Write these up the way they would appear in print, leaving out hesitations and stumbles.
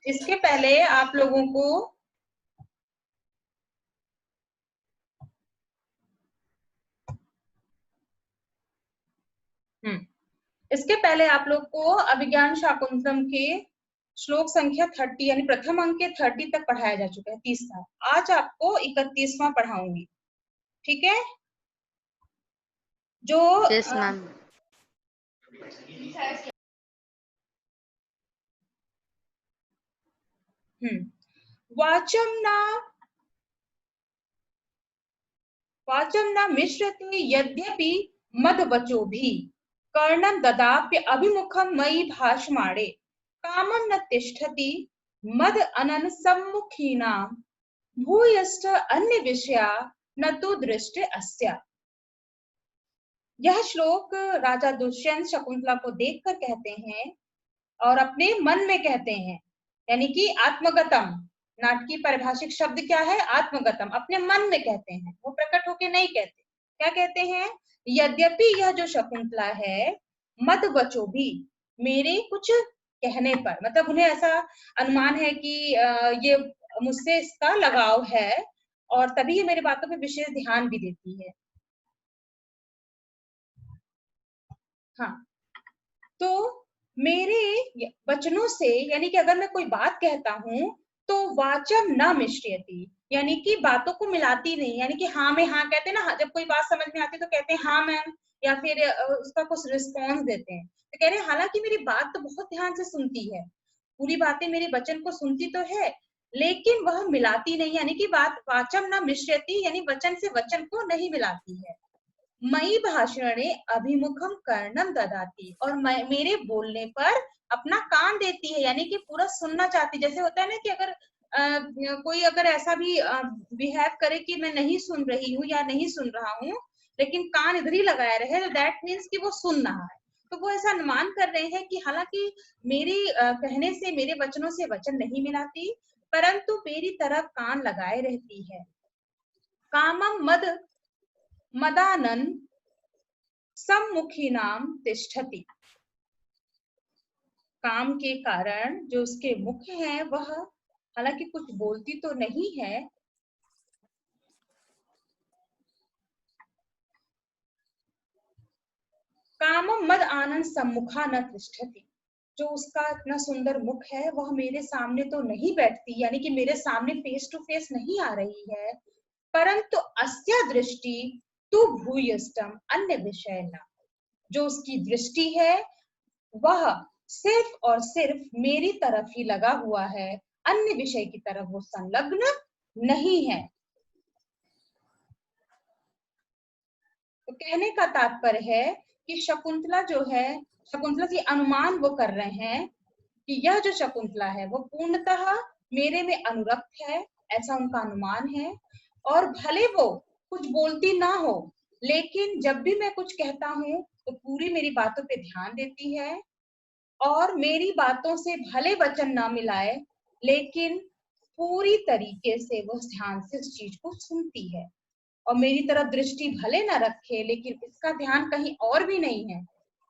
इसके पहले आप लोगों को इसके पहले आप लोग को अभिज्ञान शाकुंतलम के श्लोक संख्या 30 यानी प्रथम अंक के 30 तक पढ़ाया जा चुका है, 30 था। आज आपको 31वां पढ़ाऊंगी, ठीक है? जो यस मैम। वाचम न मिश्रते यद्यपि मदवचो भी कर्णम ददाप्य अभिमुखम मयि भाषमाणे कामं न तिष्ठति मद अनन सम्मुखीनां भूयश्च अन्य विषया न तो दृष्टि अस्या। यह श्लोक राजा दुष्यंत शकुंतला को देखकर कहते हैं और अपने मन में कहते हैं, यानी कि आत्मगतम। नाटकीय पारिभाषिक शब्द क्या है? आत्मगतम, अपने मन में कहते हैं, वो प्रकट होके नहीं कहते। क्या कहते हैं? यद्यपि यह जो शकुंतला है मदवचो भी, मेरे कुछ कहने पर, मतलब उन्हें ऐसा अनुमान है कि ये मुझसे इसका लगाव है और तभी ये मेरी बातों पे विशेष ध्यान भी देती है। हाँ, तो मेरे वचनों से, यानी कि अगर मैं कोई बात कहता हूं तो वाचम न मिश्रयति, यानी कि बातों को मिलाती नहीं, यानी कि हाँ में हाँ कहते हैं ना, जब कोई बात समझ में आती है तो कहते हैं हाँ मैम, या फिर उसका कुछ रिस्पॉन्स देते हैं। तो कह रहे हैं हालांकि मेरी बात तो बहुत ध्यान से सुनती है, पूरी बातें मेरे वचन को सुनती तो है, लेकिन वह मिलाती नहीं, यानी कि बात वाचम न मिश्रयति, यानी वचन से वचन को नहीं मिलाती है। मई भाषणे अभिमुखम कर्णम ददाती, और मेरे बोलने पर अपना कान देती है, यानी कि पूरा सुनना चाहती। जैसे होता है ना कि अगर कोई अगर ऐसा भी बिहेव करे कि मैं नहीं सुन रही हूँ या नहीं सुन रहा हूँ, लेकिन कान इधर ही लगाया रहे, तो दैट मीन्स कि वो सुन रहा है। तो वो ऐसा अनुमान कर रहे हैं कि हालांकि मेरी कहने से, मेरे वचनों से वचन नहीं मिलाती, परंतु मेरी तरफ कान लगाए रहती है। कामम मदानन सम्मुखीनाम तिष्ठति, काम के कारण जो उसके मुख है वह हालांकि कुछ बोलती तो नहीं है, काम मद आनंद सम्मुखा न तिष्ठति, जो उसका इतना सुंदर मुख है वह मेरे सामने तो नहीं बैठती, यानी कि मेरे सामने फेस टू फेस नहीं आ रही है, परंतु अस्या दृष्टि तू भूयष्टम अन्य विषय न, जो उसकी दृष्टि है वह सिर्फ और सिर्फ मेरी तरफ ही लगा हुआ है, अन्य विषय की तरफ वो संलग्न नहीं है। तो कहने का तात्पर्य है कि शकुंतला जो है, शकुंतला की अनुमान वो कर रहे हैं कि यह जो शकुंतला है वो पूर्णतः मेरे में अनुरक्त है, ऐसा उनका अनुमान है। और भले वो कुछ बोलती ना हो, लेकिन जब भी मैं कुछ कहता हूँ तो पूरी मेरी बातों पे ध्यान देती है, और मेरी बातों से भले वचन ना मिलाए, लेकिन पूरी तरीके से वो ध्यान से उस चीज को सुनती है, और मेरी तरफ दृष्टि भले ना रखे, लेकिन इसका ध्यान कहीं और भी नहीं है,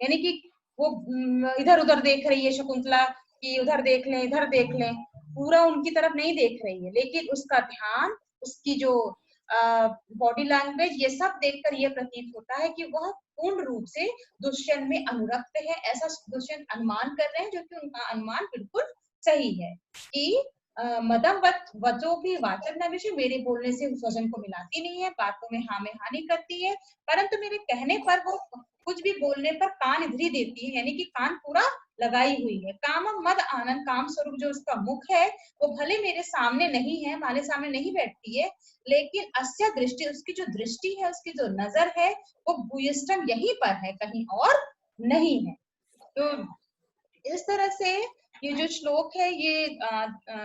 यानी कि वो इधर उधर देख रही है शकुंतला कि उधर देख लें इधर देख लें, पूरा उनकी तरफ नहीं देख रही है, लेकिन उसका ध्यान, उसकी जो बॉडी लैंग्वेज, ये सब देखकर यह प्रतीत होता है कि वह पूर्ण रूप से दुष्यंत में अनुरक्त है, ऐसा दुष्यंत अनुमान कर रहे हैं, जो कि उनका अनुमान बिल्कुल सही है कि मदम वचो भी वाचन न विषय, मेरे बोलने से उस वचन को मिलाती नहीं है, बातों में हाँ में हानि करती है, परंतु मेरे कहने पर वो कुछ भी बोलने पर कान इधर ही देती है, यानी कि कान पूरा लगाई हुई है। काम मद आनंद, काम स्वरूप जो उसका मुख है वो भले मेरे सामने नहीं है, हमारे सामने नहीं बैठती है, लेकिन अस्या दृष्टि, उसकी जो दृष्टि है, उसकी जो नजर है वो भूयिष्ठम यहीं पर है, कहीं और नहीं है। तो इस तरह से ये जो श्लोक है ये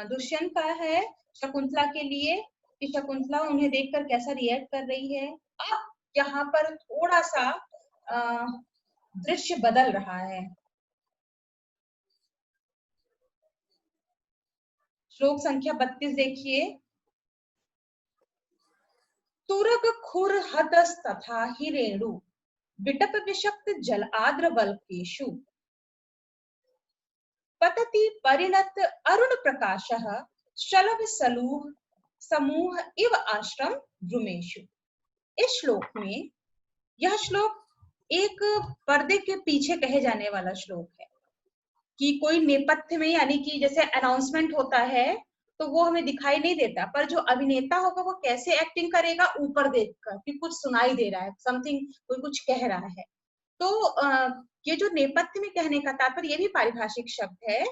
दुष्यंत का है शकुंतला के लिए, कि शकुंतला उन्हें देखकर कैसा रिएक्ट कर रही है। अब यहाँ पर थोड़ा सा दृश्य बदल रहा है। श्लोक संख्या 32 देखिए। तुरग खुर हदस तथा ही रेणु विटप विषक्त जल आद्र वल्केशु पतति परिणत अरुण प्रकाशः शलभ सलूह समूह इव आश्रम द्रुमेषु। इस श्लोक में, यह श्लोक एक पर्दे के पीछे कहे जाने वाला श्लोक है कि कोई नेपथ्य में, यानी कि जैसे अनाउंसमेंट होता है तो वो हमें दिखाई नहीं देता, पर जो अभिनेता होगा वो कैसे एक्टिंग करेगा, ऊपर देखकर कि कुछ सुनाई दे रहा है, समथिंग, कोई कुछ कह रहा है। तो ये जो नेपथ्य में कहने का तात्पर्य, ये भी पारिभाषिक शब्द है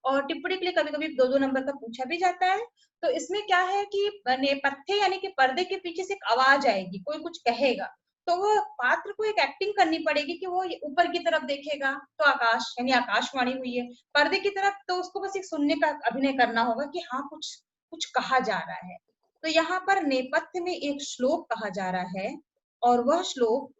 और टिप्पणी के लिए कभी कभी 2-2 नंबर का पूछा भी जाता है। तो इसमें क्या है कि नेपथ्य यानी कि पर्दे के पीछे से एक आवाज आएगी, कोई कुछ कहेगा, तो वो पात्र को एक एक्टिंग करनी पड़ेगी कि वो ऊपर की तरफ देखेगा, तो आकाश यानी आकाशवाणी हुई है, पर्दे की तरफ तो उसको बस एक सुनने का अभिनय करना होगा कि हाँ कुछ कुछ कहा जा रहा है। तो यहाँ पर नेपथ्य में एक श्लोक कहा जा रहा है और वह श्लोक,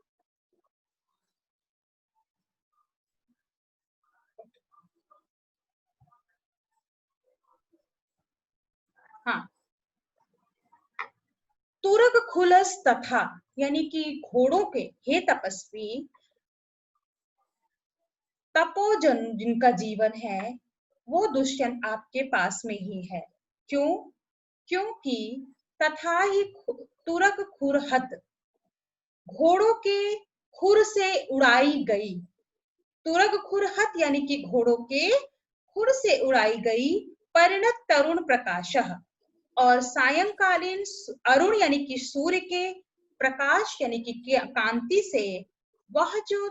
हाँ, तुरग खुलस तथा, यानी कि घोड़ों के, हे तपस्वी, तपोजन जिनका जीवन है वो दुष्यंत आपके पास में ही है। क्यों? क्योंकि तथा ही तुरग खुरहत, घोड़ों के खुर से उड़ाई गई, तुरग खुरहत यानी कि घोड़ों के खुर से उड़ाई गई, परिणत तरुण प्रकाशः, और सायंकालीन अरुण यानी कि सूर्य के प्रकाश यानी कि कांति से वह जो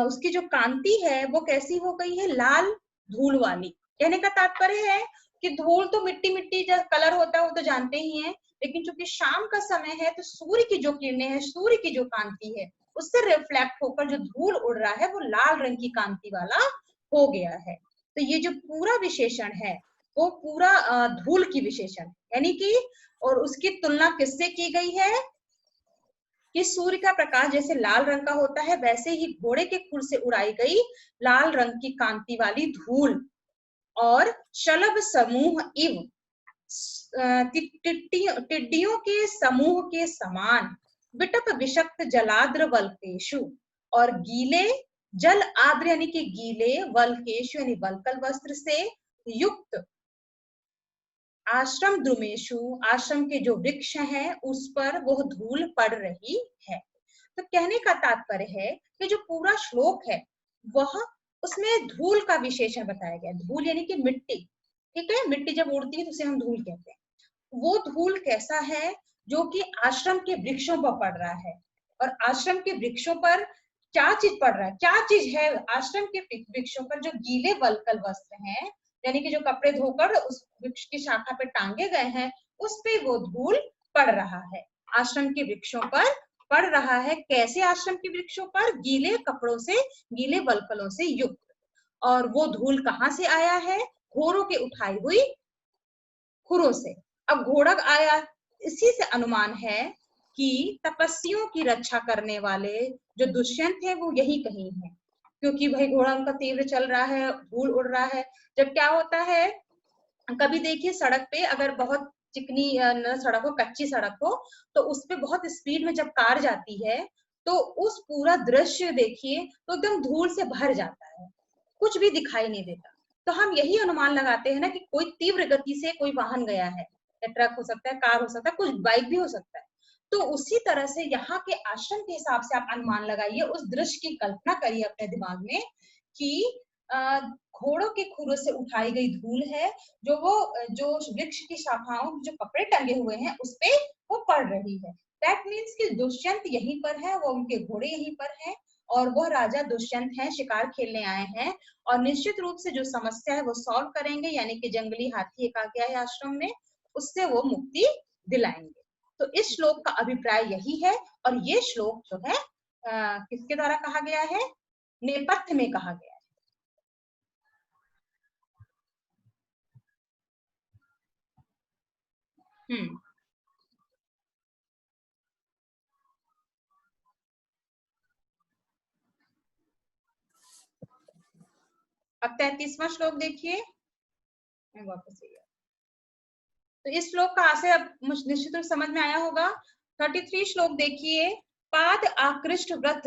उसकी जो कांति है वो कैसी हो गई है, लाल धूल वाली। कहने का तात्पर्य है कि धूल तो मिट्टी मिट्टी जो कलर होता है वो तो जानते ही हैं, लेकिन चूंकि शाम का समय है तो सूर्य की जो किरणें हैं, सूर्य की जो कांति है, उससे रिफ्लेक्ट होकर जो धूल उड़ रहा है वो लाल रंग की कांति वाला हो गया है। तो ये जो पूरा विशेषण है वो पूरा धूल की विशेषण, यानी कि, और उसकी तुलना किससे की गई है कि सूर्य का प्रकाश जैसे लाल रंग का होता है वैसे ही घोड़े के खुर से उड़ाई गई लाल रंग की कांति वाली धूल, और शलभ समूह इव, टिड्डियों के समूह के समान, विटप विषक्त जलाद्र वल्केशु, और गीले जल आद्र यानी कि गीले, वल्केशु यानी वल्कल वस्त्र से युक्त आश्रम द्रुमेशु, आश्रम के जो वृक्ष हैं उस पर वह धूल पड़ रही है। तो कहने का तात्पर्य है कि जो पूरा श्लोक है वह, उसमें धूल का विशेषण बताया गया। धूल यानी कि मिट्टी, ठीक है, मिट्टी जब उड़ती है तो उसे हम धूल कहते हैं। वो धूल कैसा है, जो कि आश्रम के वृक्षों पर पड़ रहा है। और आश्रम के वृक्षों पर क्या चीज पड़ रहा है, क्या चीज है आश्रम के वृक्षों पर, जो गीले वल्कल वस्त्र हैं, यानी कि जो कपड़े धोकर उस वृक्ष की शाखा पे टांगे गए हैं, उस पे वो धूल पड़ रहा है, आश्रम के वृक्षों पर पड़ रहा है। कैसे आश्रम के वृक्षों पर, गीले कपड़ों से, गीले वल्कलों से युक्त। और वो धूल कहाँ से आया है, घोड़ों के उठाई हुई खुरों से। अब घोड़ा आया, इसी से अनुमान है कि तपस्वियों की रक्षा करने वाले जो दुष्यंत है वो यही कहीं है, क्योंकि भाई घोड़ा उनका तीव्र चल रहा है, धूल उड़ रहा है। जब क्या होता है, कभी देखिए सड़क पे अगर बहुत चिकनी सड़क हो, कच्ची सड़क हो, तो उस पे बहुत स्पीड में जब कार जाती है तो उस पूरा दृश्य देखिए तो एकदम धूल से भर जाता है, कुछ भी दिखाई नहीं देता। तो हम यही अनुमान लगाते हैं ना कि कोई तीव्र गति से कोई वाहन गया है, ट्रक हो सकता है, कार हो सकता है, कुछ बाइक भी हो सकता है। तो उसी तरह से यहाँ के आश्रम के हिसाब से आप अनुमान लगाइए, उस दृश्य की कल्पना करिए अपने दिमाग में कि घोड़ों के खुरों से उठाई गई धूल है, जो वृक्ष की शाखाओं जो कपड़े टंगे हुए हैं उस पे वो पड़ रही है। दैट मीन्स कि दुष्यंत यहीं पर है, वो उनके घोड़े यहीं पर हैं, और वह राजा दुष्यंत हैं, शिकार खेलने आए हैं, और निश्चित रूप से जो समस्या है वो सॉल्व करेंगे, यानी कि जंगली हाथी एक आ गया है आश्रम में, उससे वो मुक्ति दिलाएंगे। तो इस श्लोक का अभिप्राय यही है, और ये श्लोक जो है किसके द्वारा कहा गया है, नेपथ्य में कहा गया है। अब 33वां श्लोक देखिए, मैं वापस तो इस श्लोक का आशय अब निश्चित रूप समझ में आया होगा। 33 श्लोक देखिए, पाद आकृष्ट व्रत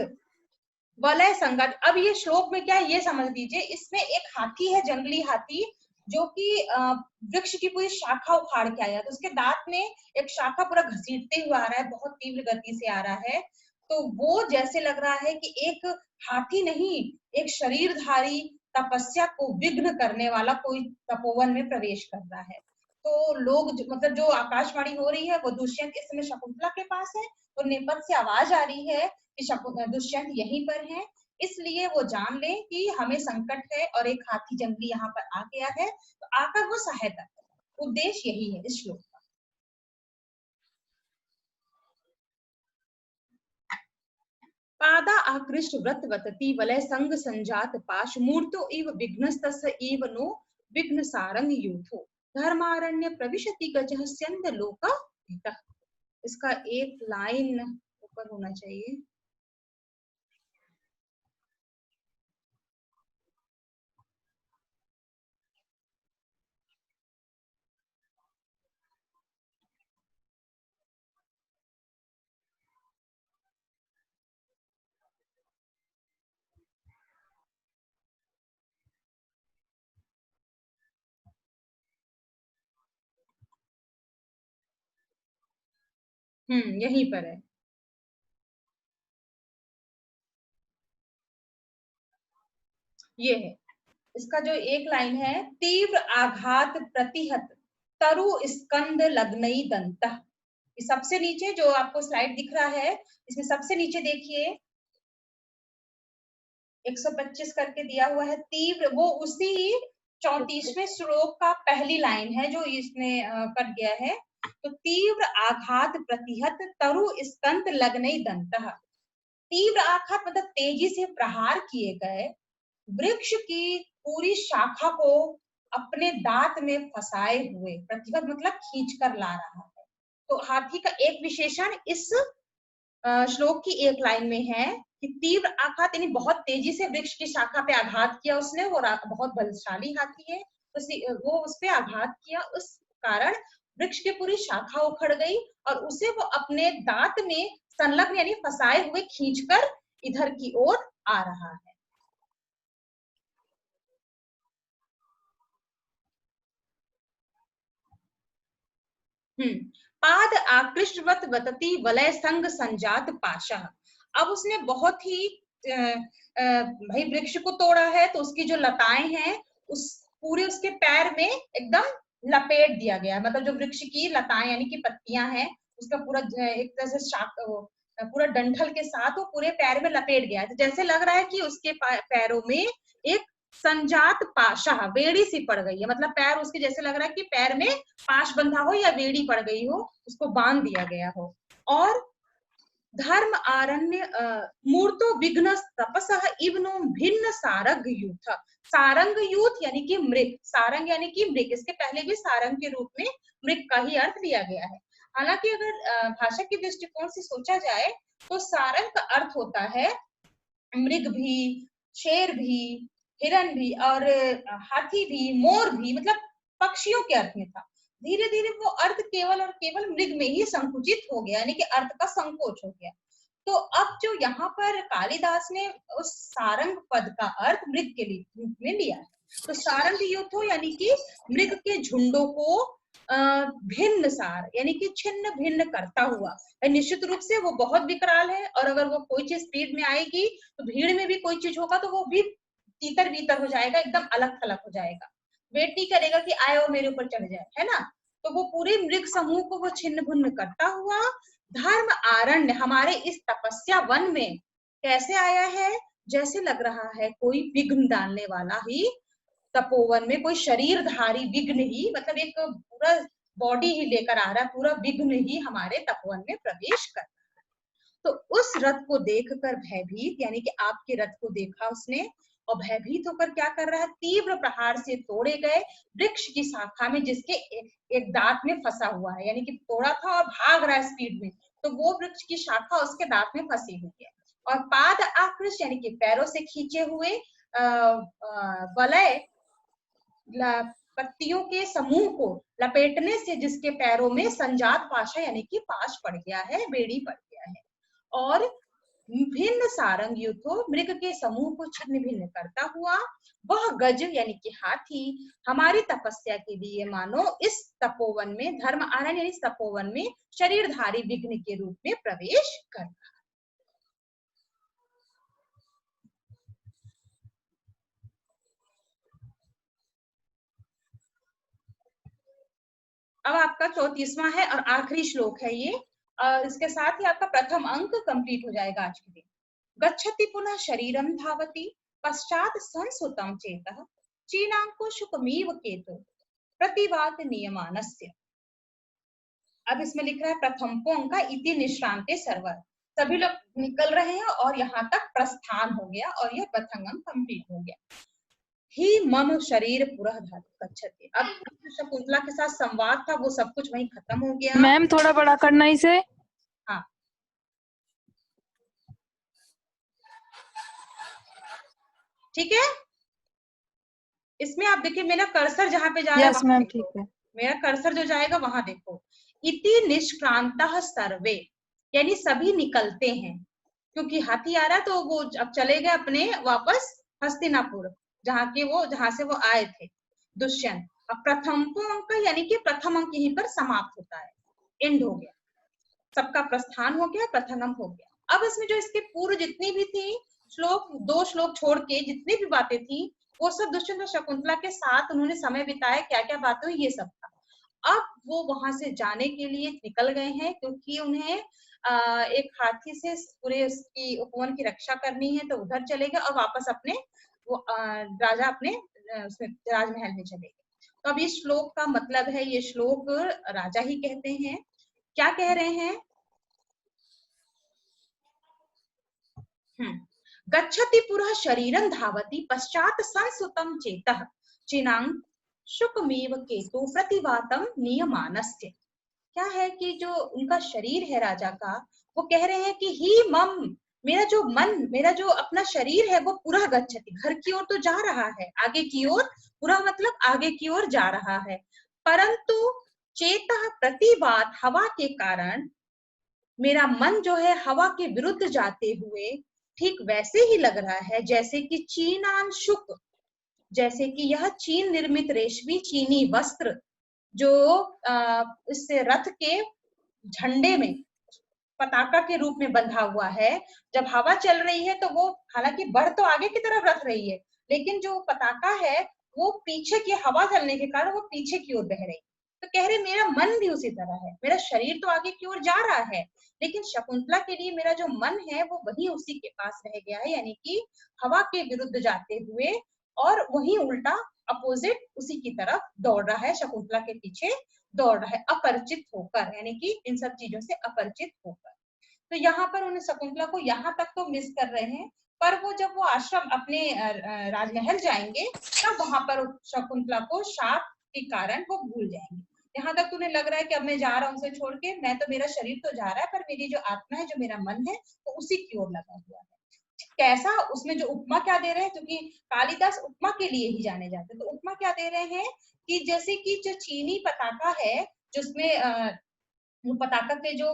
वलय संगत। अब ये श्लोक में क्या है ये समझ लीजिए, इसमें एक हाथी है, जंगली हाथी, जो कि वृक्ष की पूरी शाखा उखाड़ के आया, तो उसके दांत में एक शाखा पूरा घसीटते हुए आ रहा है, बहुत तीव्र गति से आ रहा है। तो वो जैसे लग रहा है कि एक हाथी नहीं, एक शरीरधारी तपस्या को विघ्न करने वाला कोई तपोवन में प्रवेश कर रहा है। तो लोग मतलब जो आकाशवाणी हो रही है वो दुष्यंत इस समय शकुंतला के पास है, और नेपथ्य से आवाज आ रही है कि दुष्यंत यहीं पर है, इसलिए वो जान ले कि हमें संकट है और एक हाथी जंगली यहाँ पर आ गया है, तो आकर वो सहायता करे। उद्देश्य यही है इस श्लोक का। पादा आकृष्ट व्रत वतति वलय संग संजात पाश मूर्तो इव विघ्नस्तस्य इव नो विघ्न सारंग यूथो धर्मारण्य प्रविशति गजः स्यन्द लोका हितः। इसका एक लाइन ऊपर होना चाहिए। यहीं पर है। ये है इसका जो एक लाइन है, तीव्र आघात प्रतिहत तरु स्कंद लग्नई दंत। सबसे नीचे जो आपको स्लाइड दिख रहा है, इसमें सबसे नीचे देखिए 125 करके दिया हुआ है, तीव्र, वो उसी 34वें श्लोक का पहली लाइन है जो इसमें कट गया है। तो तीव्र आघात प्रतिहत तरु स्कंद लग्नई दंत। तीव्र आघात मतलब तेजी से प्रहार किए गए वृक्ष की पूरी शाखा को अपने दांत में फंसाए हुए, प्रतिहत मतलब खींच कर ला रहा है। तो हाथी का एक विशेषण इस श्लोक की एक लाइन में है कि तीव्र आघात यानी बहुत तेजी से वृक्ष की शाखा पे आघात किया उसने, वो बहुत बलशाली हाथी है, वो उस पे आघात किया, उस कारण वृक्ष की पूरी शाखा उखड़ गई और उसे वो अपने दांत में संलग्न यानी फंसाए हुए खींचकर इधर की ओर आ रहा है। पाद आकृष्टवत वतति वलय संग संजात पाशा। अब उसने बहुत ही भाई वृक्ष को तोड़ा है, तो उसकी जो लताएं हैं उस पूरे उसके पैर में एकदम लपेट दिया गया, मतलब जो वृक्ष की लताएं यानी कि पत्तियां हैं उसका पूरा एक तरह से शाख पूरा डंठल के साथ वो पूरे पैर में लपेट गया है। तो जैसे लग रहा है कि उसके पैरों में एक संजात पाशा बेड़ी सी पड़ गई है, मतलब पैर उसके जैसे लग रहा है कि पैर में पाश बंधा हो या बेड़ी पड़ गई हो, उसको बांध दिया गया हो। और धर्म आरण्य मूर्तो विघ्न तपसः इवनो भिन्न सारंग यूथ। सारंग यूथ यानी कि मृग, सारंग यानी कि मृग, इसके पहले भी सारंग के रूप में मृग का ही अर्थ लिया गया है। हालांकि अगर भाषा के दृष्टिकोण से सोचा जाए तो सारंग का अर्थ होता है मृग भी, शेर भी, हिरन भी और हाथी भी, मोर भी, मतलब पक्षियों के अर्थ में था। धीरे धीरे वो अर्थ केवल और केवल मृग में ही संकुचित हो गया, यानी कि अर्थ का संकोच हो गया। तो अब जो यहाँ पर कालिदास ने उस सारंग पद का अर्थ मृग के रूप में लिया है, तो सारंग यूथो यानी कि मृग के झुंडों को भिन्न सार यानी कि छिन्न भिन्न करता हुआ। निश्चित रूप से वो बहुत विकराल है, और अगर वो कोई चीज स्पीड में आएगी तो भीड़ में भी कोई चीज होगा तो वो भी तीतर बीतर हो जाएगा, एकदम अलग थलग हो जाएगा, वेट नहीं करेगा कि आए और मेरे ऊपर चढ़ जाए, है ना। तो वो पूरे मृग समूह को वो छिन्न भिन्न करता हुआ धर्म आरण्य हमारे इस तपस्या वन में कैसे आया है, जैसे लग रहा है कोई विघ्न डालने वाला ही तपोवन में, कोई शरीरधारी विघ्न ही, मतलब एक पूरा बॉडी ही लेकर आ रहा है, पूरा विघ्न ही हमारे तपोवन में प्रवेश कर। तो उस रथ को देखकर भयभीत यानी कि आपके रथ को देखा उसने और भयभीत होकर क्या कर रहा है, तीव्र प्रहार से तोड़े गए वृक्ष की शाखा में जिसके एक दांत में फंसा हुआ है, यानी कि तोड़ा था और भाग रहा है स्पीड में, तो वो वृक्ष की शाखा उसके दांत में फंसी हुई है। और पाद आकृष्ट यानी कि पैरों से खींचे हुए वलय पत्तियों के समूह को लपेटने से जिसके पैरों में संजात पाशा यानी कि पाश पड़ गया है, बेड़ी पड़ गया है। और भिन्न सारंग युथो मृग के समूह को छिन्न भिन्न करता हुआ वह गज यानी कि हाथी हमारी तपस्या के लिए मानो इस तपोवन में धर्म आरण यानी तपोवन में शरीरधारी विघ्न के रूप में प्रवेश कर। अब आपका 34वां है और आखिरी श्लोक है ये, और इसके साथ ही आपका प्रथम अंक कंप्लीट हो जाएगा आज के दिन। गच्छति पुनः शरीरम धावति पश्चात संसुतम चेतः चीनांको शुकमीव केतु प्रतिवात नियमानस्य। अब इसमें लिख रहा है प्रथम पोंग का इति निश्रांते सर्वर, सभी लोग निकल रहे हैं और यहाँ तक प्रस्थान हो गया और यह प्रथम अंक कंप्लीट हो गया। ही मम शरीर पुरः गच्छति। अब शकुंतला के साथ संवाद था वो सब कुछ वहीं खत्म हो गया। मैम थोड़ा बड़ा करना इसे। हाँ ठीक है, इसमें आप देखिए मेरा कर्सर जहां पे जा रहा है वहां ठीक है, मेरा कर्सर जो जाएगा वहां देखो। इति निष्क्रांतः सर्वे यानी सभी निकलते हैं, क्योंकि हाथी आ रहा है तो वो अब चले गए अपने वापस हस्तिनापुर जहां से वो आए थे दुष्यंत। अब प्रथम अंक यानी कि प्रथम अंक यहीं पर समाप्त होता है, एंड हो गया, सबका प्रस्थान हो गया, प्रथम अंक हो गया। अब इसमें जो इसके पूर्व जितनी भी थी श्लोक, 2 श्लोक छोड़ के जितनी भी बातें थी वो सब दुष्यंत और शकुंतला के साथ उन्होंने समय बिताया, क्या क्या बातें हुई ये सब था। अब वो वहां से जाने के लिए निकल गए हैं क्योंकि उन्हें एक हाथी से पूरे उसकी उपवन की रक्षा करनी है, तो उधर चले गए और वापस अपने वो राजा अपने उसमें राजमहल में चले गए। तो अब इस श्लोक का मतलब है, ये श्लोक राजा ही कहते हैं, क्या कह रहे हैं। गच्छति पुरः शरीरं धावति पश्चात संसुतं चेतः चिनांग शुकमेव केतु प्रतिवातम नियमानस्य। क्या है कि जो उनका शरीर है राजा का, वो कह रहे हैं कि ही मम मेरा जो मन, मेरा जो अपना शरीर है वो पुरः गच्छति घर की ओर तो जा रहा है, आगे की ओर, पुरः मतलब आगे की ओर जा रहा है, परंतु चेतः प्रतिवात हवा के कारण मेरा मन जो है हवा के विरुद्ध जाते हुए ठीक वैसे ही लग रहा है जैसे कि चीनांशुक, जैसे कि यह चीन निर्मित रेशमी चीनी वस्त्र जो इस रथ के झंडे में पताका के रूप में बंधा हुआ है, जब हवा चल रही है तो वो हालांकि बढ़ तो आगे की तरफ रख रही है, लेकिन जो पताका है वो पीछे की हवा चलने के कारण वो पीछे की ओर बह रही। तो कह रहे मेरा मन भी उसी तरह है, मेरा शरीर तो आगे की ओर जा रहा है लेकिन शकुंतला के लिए मेरा जो मन है वो वही उसी के पास रह गया है, यानी कि हवा के विरुद्ध जाते हुए और वही उल्टा अपोजिट उसी की तरफ दौड़ रहा है, शकुंतला के पीछे दौड़ रहा है अपरिचित होकर, यानी कि इन सब चीजों से अपरिचित होकर। तो यहाँ पर उन्हें शकुंतला को यहाँ तक तो मिस कर रहे हैं, पर वो जब वो आश्रम अपने राजमहल जाएंगे तब वहां पर शकुंतला को शाप के कारण वो भूल जाएंगे। यहाँ तक उन्हें लग रहा है कि अब मैं जा रहा हूँ उसे छोड़ के, मैं तो मेरा शरीर तो जा रहा है पर मेरी जो आत्मा है, जो मेरा मन है वो उसी की ओर लगा हुआ है। कैसा उसमें जो उपमा क्या दे रहे हैं, क्योंकि कालिदास उपमा के लिए ही जाने जाते हैं, तो उपमा क्या दे रहे हैं कि जैसे कि जो चीनी पताका है जिसमें वो पताका के जो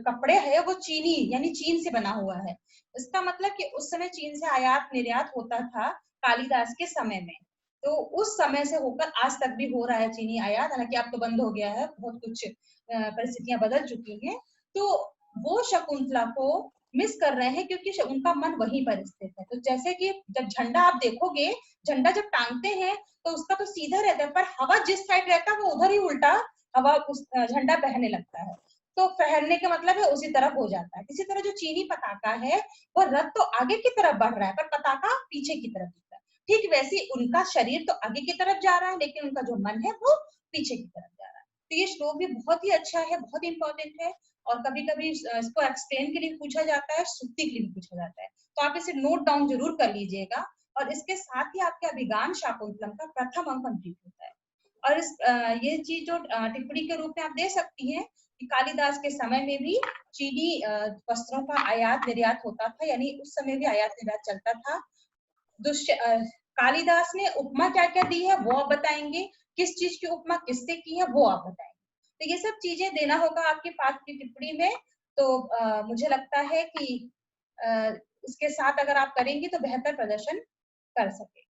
कपड़े है वो चीनी यानी चीन से बना हुआ है, इसका मतलब कि उस समय चीन से आयात निर्यात होता था कालिदास के समय में, तो उस समय से होकर आज तक भी हो रहा है चीनी आयात, हालांकि अब तो बंद हो गया है, बहुत कुछ परिस्थितियां बदल चुकी हैं। तो वो शकुंतला को मिस कर रहे हैं क्योंकि उनका मन वहीं पर स्थित है। तो जैसे कि जब झंडा आप देखोगे, झंडा जब टांगते हैं तो उसका तो सीधा रहता है, पर हवा जिस साइड रहता है वो उधर ही उल्टा हवा उस झंडा बहने लगता है, तो फहरने का मतलब है उसी तरफ हो जाता है। इसी तरह जो चीनी पताका है वो रथ तो आगे की तरफ बढ़ रहा है पर पताका पीछे की तरफ दिख रहा है, ठीक वैसे उनका शरीर तो आगे की तरफ जा रहा है लेकिन उनका जो मन है वो पीछे की तरफ जा रहा है। तो ये श्लोक भी बहुत ही अच्छा है, बहुत इंपॉर्टेंट है, और कभी कभी इसको एक्सप्लेन के लिए पूछा जाता है, सुक्ति के लिए पूछा जाता है, तो आप इसे नोट डाउन जरूर कर लीजिएगा। और इसके साथ ही आपके अभिज्ञान शाकुंतलम का प्रथम अंक कंप्लीट होता है। और इस ये चीज जो टिप्पणी के रूप में आप दे सकती हैं कि कालिदास के समय में भी चीनी वस्त्रों का आयात निर्यात होता था, यानी उस समय भी आयात निर्यात चलता था। कालिदास ने उपमा क्या क्या दी है वो आप बताएंगे, किस चीज की उपमा किससे की है वो आप बताएंगे, तो ये सब चीजें देना होगा आपके पाठ की टिप्पणी में। तो मुझे लगता है कि इसके साथ अगर आप करेंगे तो बेहतर प्रदर्शन कर सके।